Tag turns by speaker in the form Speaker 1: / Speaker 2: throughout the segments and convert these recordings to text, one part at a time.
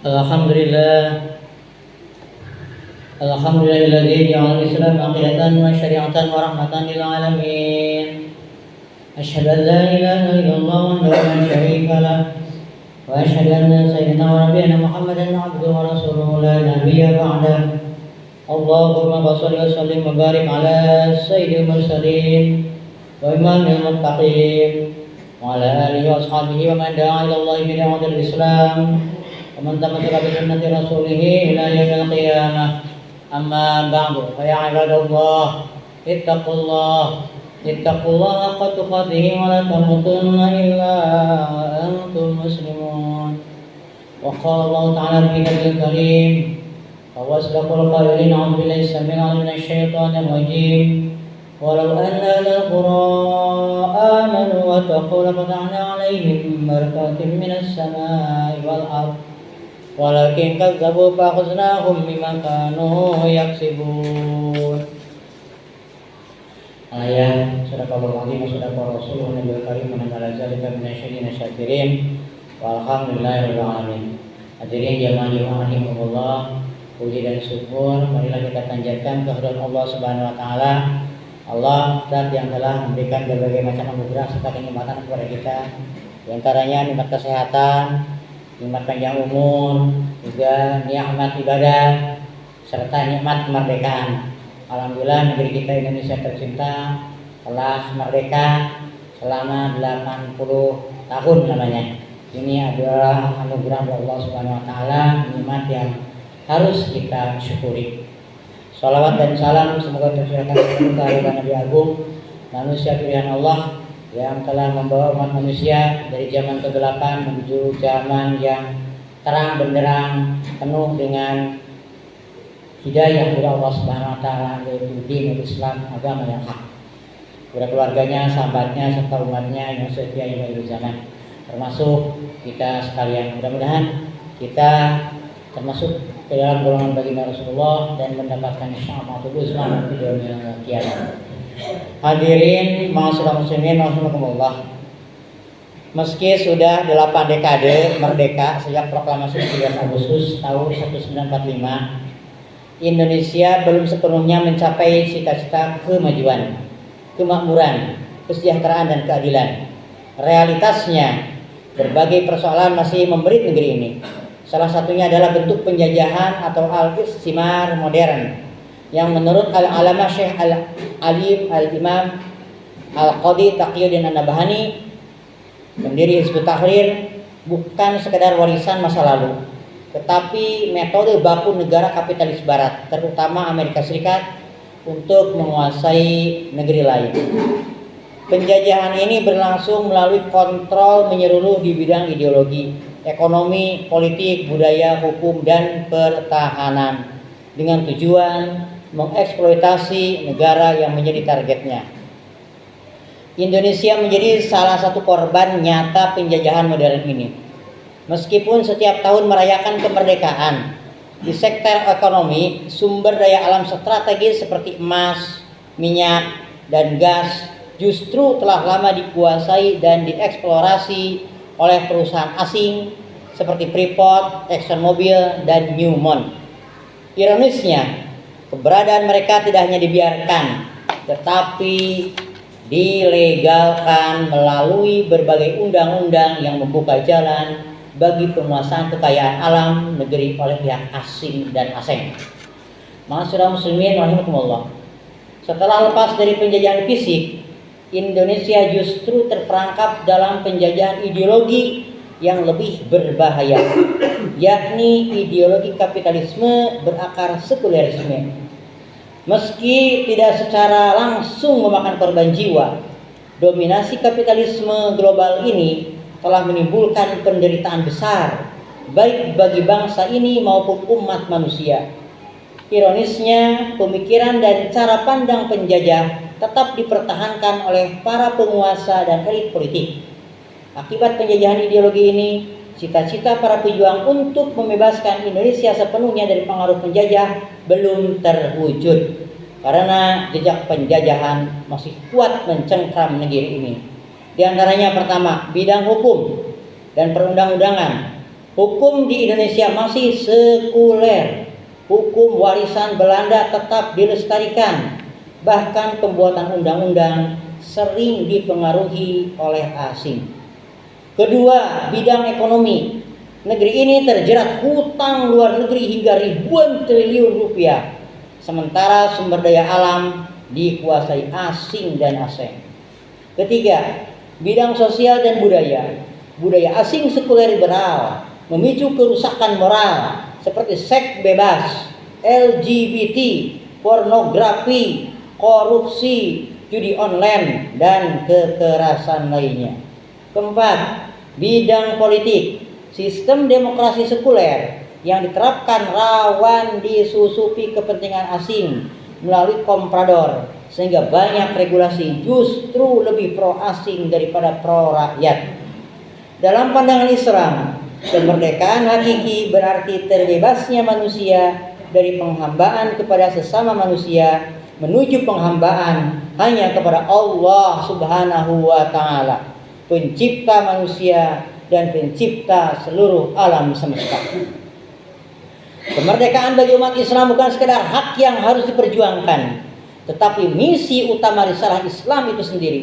Speaker 1: Alhamdulillah. Alhamdulillahilladzi ja'ala al-Islam aqidatan wa syari'atan wa rahmatan lil alamin. Asyhadu an la ilaha illallah wahdahu la syarika lah wa asyhadu anna sayyidina wa nabiyyana Muhammadan abduhu wa rasuluhu la nabiyya ba'dah. Allahumma shalli wa sallim wa barik ala sayyidil mursalin wa imamil muttaqin wa ala alihi wa ashabihi wa man da'a ila Allah bi da'watil Islam wa man tamassaka bi sunnati rasulih ila yaumil qiyamah. Amma ba'du, fa ya ibadallah ittaqullah haqqa tuqatih wa la tamutunna illa wa antum muslimun. Wa qala Allah ta'ala fi kitabihil karim wa asdaqul qailin a'udzu billahi samil 'alim minasy syaithanir rajim. Walau anna ahlal qura amanu wa taqaw lafatahna 'alaihim barakatin minas samaa'i wal ardh walakin kadzabu fa akhadnahum bima kanu yaksibun. Ayat sadaqallahu azim wa sadaqar rasulun nabiyul karim wa ala zalika minasyadina syakirin walhamdulillahirabbil alamin. Hadirin jamaah rahimahullah, puji dan syukur marilah kita panjatkan kehadirat Allah Subhanahu wa taala. Allah zat yang telah memberikan berbagai macam anugerah serta kenikmatan kepada kita. Di antaranya nikmat kesehatan, nikmat panjang umur, juga nikmat ibadah, serta nikmat kemerdekaan. Alhamdulillah negeri kita Indonesia tercinta telah merdeka selama 80 tahun namanya. Ini adalah anugerah dari Allah Subhanahu wa taala, nikmat yang harus kita syukuri. Shalawat dan salam semoga tercurahkan kepada Nabi Agung, manusia pilihan Allah yang telah membawa umat manusia dari zaman kegelapan menuju zaman yang terang benderang penuh dengan hidayah dari Allah Subhanahu wa taala, yaitu din Islam, agama yang hak. Kepada keluarganya, sahabatnya serta umatnya yang setia hingga akhir zaman. Termasuk kita sekalian. Mudah-mudahan kita termasuk ke dalam golongan baginda Rasulullah dan mendapatkan syafaatul uzma di dunia kiamat. Hadirin ma'asyiral muslimin rahimakumullah. Meski sudah 8 dekade merdeka sejak proklamasi 13 Agustus tahun 1945, Indonesia belum sepenuhnya mencapai cita-cita kemajuan, kemakmuran, kesejahteraan dan keadilan. Realitasnya, berbagai persoalan masih membelit negeri ini. Salah satunya adalah bentuk penjajahan atau al-istimar modern yang menurut al-alama Syekh al-Alim al-Imam Al-Qadhi Taqiyuddin An-Nabhani, pendiri Hizbut Tahrir, bukan sekedar warisan masa lalu, tetapi metode baku negara kapitalis barat, terutama Amerika Serikat, untuk menguasai negeri lain. Penjajahan ini berlangsung melalui kontrol menyeluruh di bidang ideologi, ekonomi, politik, budaya, hukum, dan pertahanan dengan tujuan mengeksploitasi negara yang menjadi targetnya. Indonesia menjadi salah satu korban nyata penjajahan modern ini. Meskipun setiap tahun merayakan kemerdekaan, di sektor ekonomi, sumber daya alam strategis seperti emas, minyak, dan gas justru telah lama dikuasai dan dieksplorasi oleh perusahaan asing seperti Freeport, ExxonMobil, dan Newmont. Ironisnya, keberadaan mereka tidak hanya dibiarkan, tetapi dilegalkan melalui berbagai undang-undang yang membuka jalan bagi penguasaan kekayaan alam negeri oleh pihak asing dan asing. Ma'asyiral muslimin rahimakumullah. Setelah lepas dari penjajahan fisik, Indonesia justru terperangkap dalam penjajahan ideologi yang lebih berbahaya, yakni ideologi kapitalisme berakar sekulerisme. Meski tidak secara langsung memakan korban jiwa, dominasi kapitalisme global ini telah menimbulkan penderitaan besar baik bagi bangsa ini maupun umat manusia. Ironisnya, pemikiran dan cara pandang penjajah tetap dipertahankan oleh para penguasa dan elit politik. Akibat penjajahan ideologi ini, cita-cita para pejuang untuk membebaskan Indonesia sepenuhnya dari pengaruh penjajah belum terwujud karena jejak penjajahan masih kuat mencengkram negeri ini. Di antaranya pertama, bidang hukum dan perundang-undangan. Hukum di Indonesia masih sekuler. Hukum warisan Belanda tetap dilestarikan. Bahkan pembuatan undang-undang sering dipengaruhi oleh asing. Kedua, bidang ekonomi. Negeri ini terjerat hutang luar negeri hingga ribuan triliun rupiah. Sementara sumber daya alam dikuasai asing dan asing. Ketiga, bidang sosial dan budaya. Budaya asing sekuler liberal memicu kerusakan moral seperti seks bebas, LGBT, pornografi, korupsi, judi online, dan kekerasan lainnya. Keempat, bidang politik. Sistem demokrasi sekuler yang diterapkan rawan disusupi kepentingan asing melalui komprador, sehingga banyak regulasi justru lebih pro asing daripada pro rakyat. Dalam pandangan Islam, kemerdekaan hakiki berarti terbebasnya manusia dari penghambaan kepada sesama manusia menuju penghambaan hanya kepada Allah Subhanahu wa Ta'ala, pencipta manusia dan pencipta seluruh alam semesta. Kemerdekaan bagi umat Islam bukan sekedar hak yang harus diperjuangkan, tetapi misi utama risalah Islam itu sendiri.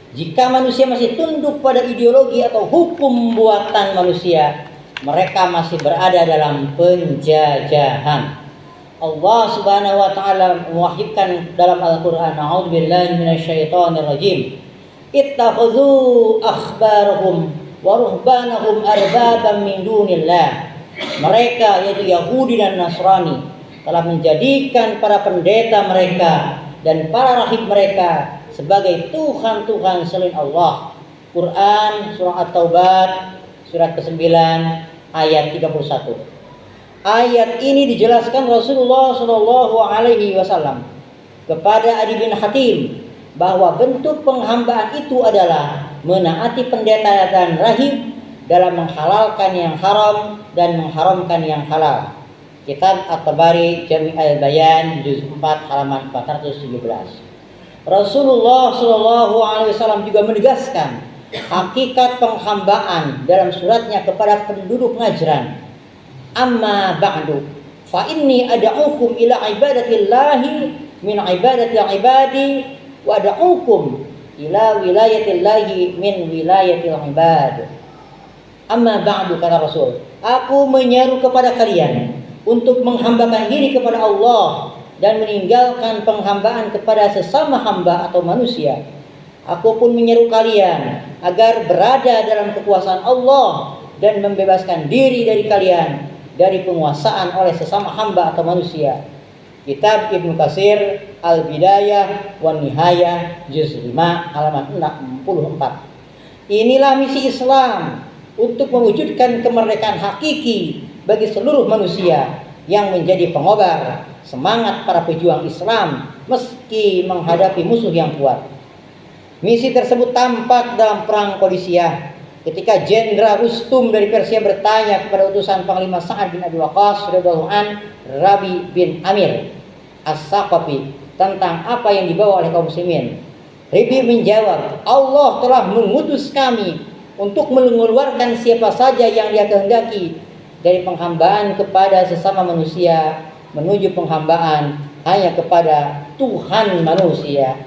Speaker 1: Jika manusia masih tunduk pada ideologi atau hukum buatan manusia, mereka masih berada dalam penjajahan. Allah Subhanahu wa Ta'ala mewahyukan dalam Al-Qur'an, A'udzubillahi minasyaitonirrajim. Ittakhadhu akhbarahum wa ruhbanahum arbaban min dunillah. Mereka, yaitu Yahudi dan Nasrani, telah menjadikan para pendeta mereka dan para rahib mereka sebagai Tuhan-Tuhan selain Allah. Quran surah At-Taubah surat ke-9 ayat 31. Ayat ini dijelaskan Rasulullah Shallallahu Alaihi Wasallam kepada Adi bin Hatim bahwa bentuk penghambaan itu adalah menaati pendeta dan rahib dalam menghalalkan yang haram dan mengharamkan yang halal. Kitab At-Tabari Jami' al-Bayan juz 4 halaman 417. Rasulullah Shallallahu Alaihi Wasallam juga menegaskan hakikat penghambaan dalam suratnya kepada penduduk Najran. Amma ba'du fa inni ad'ukum ila ibadatillahi min ibadatil ibadi wa ad'ukum ila wilayatillahi min wilayatil ibad. Amma ba'du, kata Rasul, aku menyeru kepada kalian untuk menghambakan diri kepada Allah dan meninggalkan penghambaan kepada sesama hamba atau manusia. Aku pun menyeru kalian agar berada dalam kekuasaan Allah dan membebaskan diri dari kalian dari penguasaan oleh sesama hamba atau manusia. Kitab Ibnu Katsir Al-Bidayah wan Nihayah juz 5 halaman 64. Inilah misi Islam untuk mewujudkan kemerdekaan hakiki bagi seluruh manusia yang menjadi pengobar semangat para pejuang Islam meski menghadapi musuh yang kuat. Misi tersebut tampak dalam perang Qadisiyah ketika Jenderal Rustum dari Persia bertanya kepada utusan Panglima Sa'ad bin Abi Waqqas radhiyallahu an, Rabi bin Amir As-Saqafi, tentang apa yang dibawa oleh kaum muslimin. Rabi menjawab, Allah telah mengutus kami untuk mengeluarkan siapa saja yang Dia kehendaki dari penghambaan kepada sesama manusia menuju penghambaan hanya kepada Tuhan manusia,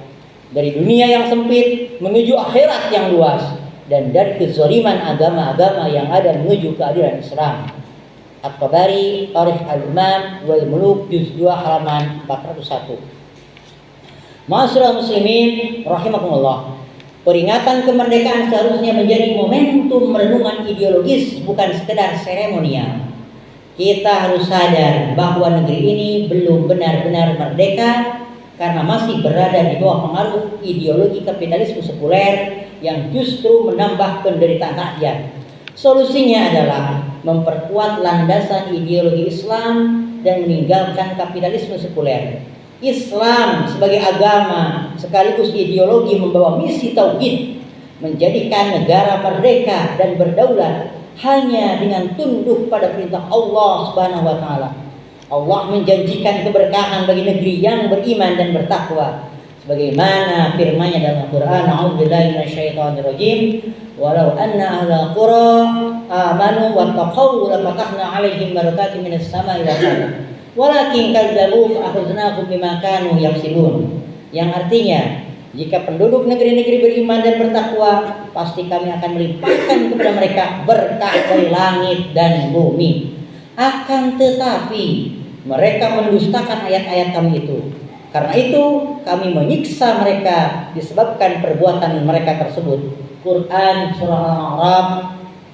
Speaker 1: dari dunia yang sempit menuju akhirat yang luas, dan dari kezaliman agama-agama yang ada menuju keadilan Islam. At-Tabari Tarikh Al-Imam wal Muluk juz 2 halaman 401. Ma'asyiral muslimin rahimakumullah, peringatan kemerdekaan seharusnya menjadi momentum renungan ideologis, bukan sekedar seremonial. Kita harus sadar bahwa negeri ini belum benar-benar merdeka karena masih berada di bawah pengaruh ideologi kapitalisme sekuler yang justru menambah penderitaan rakyat. Solusinya adalah memperkuat landasan ideologi Islam dan meninggalkan kapitalisme sekuler. Islam sebagai agama sekaligus ideologi membawa misi tauhid, menjadikan negara merdeka dan berdaulat hanya dengan tunduk pada perintah Allah Subhanahu wa taala. Allah menjanjikan keberkahan bagi negeri yang beriman dan bertakwa. Sebagaimana firman-Nya dalam Al-Qur'an, "A'udzubillahi minasyaitonirrajim, walau anna ahlal qura amanu wattaqau lafatahna 'alaihim barakatin minas sama'i wal ardh. Walakin kadzabu fa'akhadnahum bima kanu yaksibun." Yang artinya, jika penduduk negeri-negeri beriman dan bertakwa, pasti kami akan melimpahkan kepada mereka berkah dari langit dan bumi. Akan tetapi mereka mendustakan ayat-ayat kami itu. Karena itu kami menyiksa mereka disebabkan perbuatan mereka tersebut. Quran surah Al-A'raf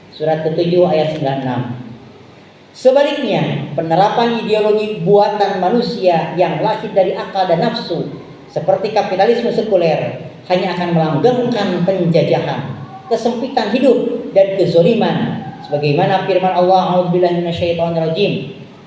Speaker 1: surat ke-7 ayat 96. Sebaliknya, penerapan ideologi buatan manusia yang lahir dari akal dan nafsu seperti kapitalisme sekuler hanya akan melanggengkan penjajahan, kesempitan hidup dan kezaliman. Sebagaimana firman Allah, "A'udzubillahi minasyaitonirrajim.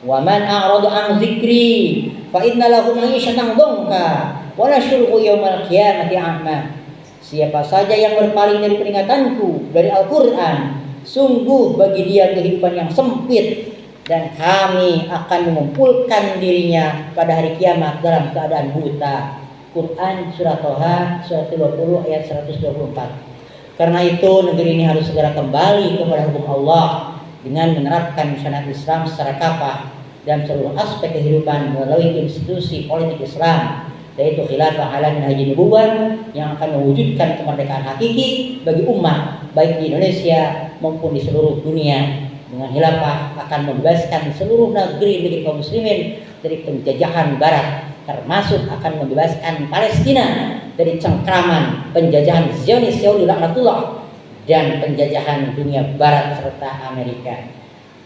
Speaker 1: Wa man a'rada an dzikri fa inna lahu ma'isyatan dhanka wa nasyruhu yaumal qiyamati a'ma." Siapa saja yang berpaling dari peringatanku, dari Al-Qur'an, sungguh bagi dia kehidupan yang sempit dan kami akan mengumpulkan dirinya pada hari kiamat dalam keadaan buta. Quran surah Toha surat 20 ayat 124. Karena itu negeri ini harus segera kembali kepada hukum Allah dengan menerapkan syariat Islam secara kafah dan seluruh aspek kehidupan melalui institusi politik Islam, yaitu khilafah ala minhajin nubuwwah yang akan mewujudkan kemerdekaan hakiki bagi umat baik di Indonesia maupun di seluruh dunia. Dengan khilafah akan membebaskan seluruh negeri-negeri kaum muslimin dari penjajahan barat, termasuk akan membebaskan Palestina dari cengkraman penjajahan Zionis Yahudi laknatullah dan penjajahan dunia barat serta Amerika.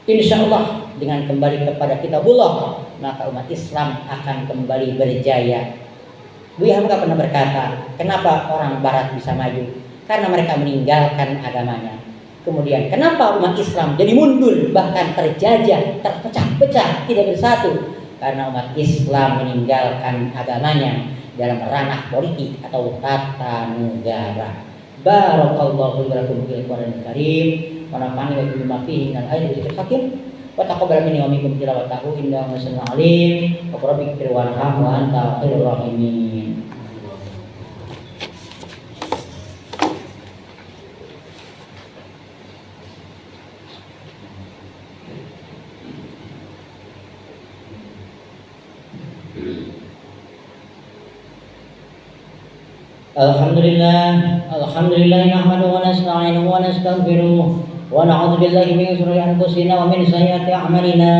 Speaker 1: Insya Allah dengan kembali kepada kitabullah, maka umat Islam akan kembali berjaya. Buya Hamka pernah berkata, kenapa orang barat bisa maju? Karena mereka meninggalkan agamanya. Kemudian kenapa umat Islam jadi mundur, bahkan terjajah, terpecah-pecah, tidak bersatu? Karena umat Islam meninggalkan agamanya dalam ranah politik atau tata negara. Barakallahu lakum fil Qur'anil Karim wa nafa'ani wa bima fihi minal ayatil hakim wa taqabbal minni wa minkum tilawatahu innahu sami'un alim wa rabbika fil warham wa anta khairur rahimin. Alhamdulillah nahmaduhu wa nasta'inuhu wa nastaghfiruh wa na'udzu billahi min shururi anfusina wa min sayyiati a'malina.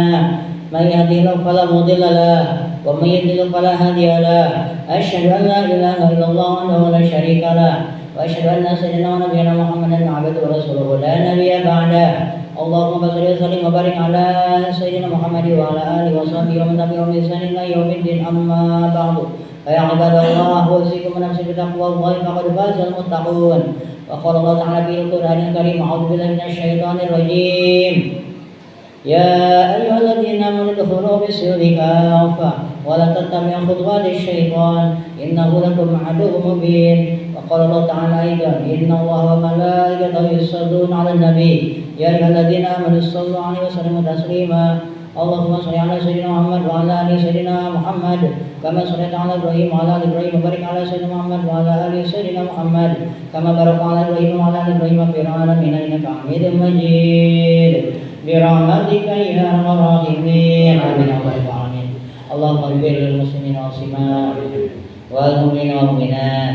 Speaker 1: May yahdihillahu fala mudilla lahu wa may yudlil fala hadiya lahu. Asyhadu an la ilaha illallah wahdahu la syarika lahu wa asyhadu anna sayyidina wa nabiyyana Muhammadan 'abduhu wa rasuluhu la nabiyya ba'dahu. Allahumma shalli wa sallim wa barik ala sayyidina Muhammad wa ala alihi wa sahbihi wa man tabi'ahum bi ihsan ila yaumiddin, amma ba'du. Ya ibadallah, usikum wa nafsi bitaqwallahi faqad fazal muttaqun. Wa qala Allah ta'ala fil Qur'anil Karim, a'udzu billahi minasyaitonir rajim. Ya ayyuhalladzina amanu udkhulu bis-silmi kaffah wa la tattabi'u khutuwatis syaitan innahu lakum aduwwun mubin. Wa qala Allah ta'ala aidan, innallaha wa malaikatahu yusholluna 'alan nabi ya ayyuhalladzina amanu shallu 'alaihi wa sallimu taslima. Allahumma shalli 'ala sayyidina Muhammad wa 'ala ali sayyidina Muhammad kama shallaita 'ala Ibrahim wa 'ala ali Ibrahim wa barik 'ala sayyidina Muhammad wa 'ala ali sayyidina Muhammad kama barakta 'ala Ibrahim wa 'ala ali Ibrahim fil 'alamin innaka Hamidum Majid. Bi rahmatika ya arhamar rahimin. Amin ya rabbal alamin. Allahumma ighfir lil muslimina wal muslimat wal mu'minina wal mu'minat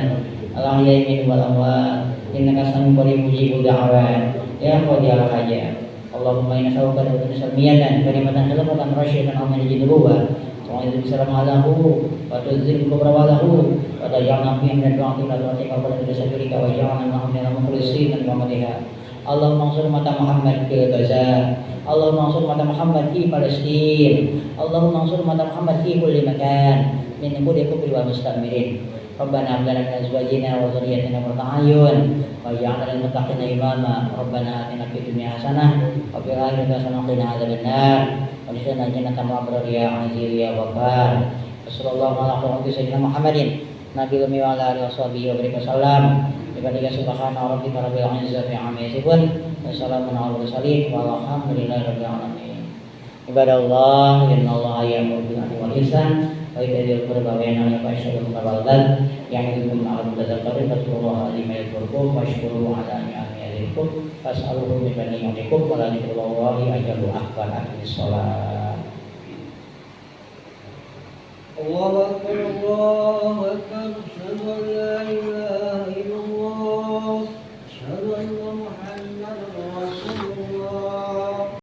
Speaker 1: al ahya'i minhum wal amwat innaka sami'un qaribun mujibud da'awat ya qadiyal hajat. Allahumma inna nas'aluka dawatan salmiyatan kalimatan khalaqatan rasyidatan amin jinuba wa idza bisalam alahu wa tuzil kubra walahu wa taj'alna fi min du'atika wa ta'ika wa tasabirika wa ja'alna minal mukhlisin wa madhiha. Allahumma ansur mata Muhammad fil Gaza. Allahumma ansur mata Muhammad fi Palestin. Allahumma ansur mata Muhammad fi kulli makan min nabudi kubri wa mustamirin. Rabbana hab lana min azwajina wa dhurriyyatina qurrata a'yun waj'alna lil muttaqina imama. Rabbana atina fid dunya hasanah wa fil akhirati hasanah wa qina adzabannar. Wa adkhilna jannata ma'al abrar ya aziz ya ghaffar. Sallallahu alaihi wa sallam Muhammadin nabiyil ummi wa ala alihi wa sahbihi wa barik wasallam. Subhana rabbika rabbil izzati amma yasifun Wassalamun ala mursalin walhamdulillahi rabbil alamin. Ibadallah, innallaha ya'muru bil 'adli wal ihsan wa ita'i dzil qurba wa yanha 'anil fahsya'i wal munkari wal baghi ya'idukum la'allakum tadhakkarun fadhkurullaha 'azima washkuruhu 'ala ni'amihi yazidkum fas'aluhu min fadlihi yu'tikum wa la dzikrullahi ajallu akbar. Aqimis shalah.
Speaker 2: Allahu akbar, Allahu akbar.